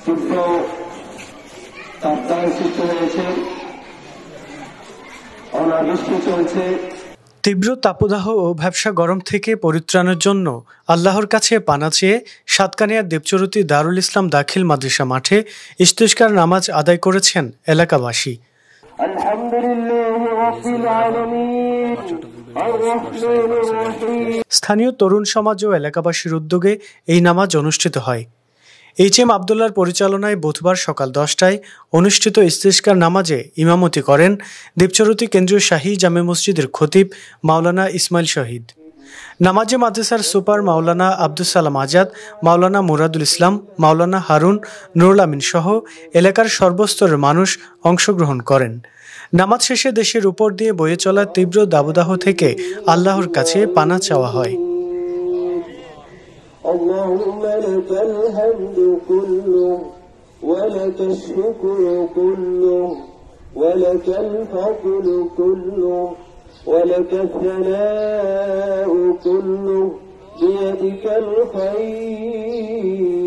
তীব্র তাপদাহ সৃষ্টি হয়েছে, অনাবৃষ্টি চলছে। তীব্র তাপদাহ ও ভ্যাপসা গরম থেকে পরিত্রাণের জন্য আল্লাহর কাছে পানা চেয়ে সাতকানিয়ার দেবচরতী দারুল ইসলাম দাখিল মাদ্রাসা মাঠে ইস্তিসকার নামাজ আদায় করেছেন এলাকাবাসী। স্থানীয় তরুণ সমাজ ও এলাকাবাসীর উদ্যোগে এই নামাজ অনুষ্ঠিত হয়। এইচ.এম. আবদুল্লাহর পরিচালনায় বুধবার সকাল 10টায় অনুষ্ঠিত ইস্তিসকার নামাজে ইমামতি করেন দেবচরতী কেন্দ্রীয় শাহী জামে মসজিদের খতিব মাওলানা ইসমাইল শহীদ। নামাজে মাদ্রাসার সুপার মাওলানা আব্দুস সালাম আজাদ, মাওলানা মুরাদুল ইসলাম, মাওলানা হারুন, নুরুল আমিন সহ এলাকার সর্বস্তরের মানুষ অংশগ্রহণ করেন। নামাজ শেষে দেশের উপর দিয়ে বয়ে চলা তীব্র দাবদাহ থেকে আল্লাহর কাছে পানা চাওয়া হয়। اللهم لك الحمد كله ولك الشكر كله ولك الفضل كله ولك الثناء كله بيدك الخير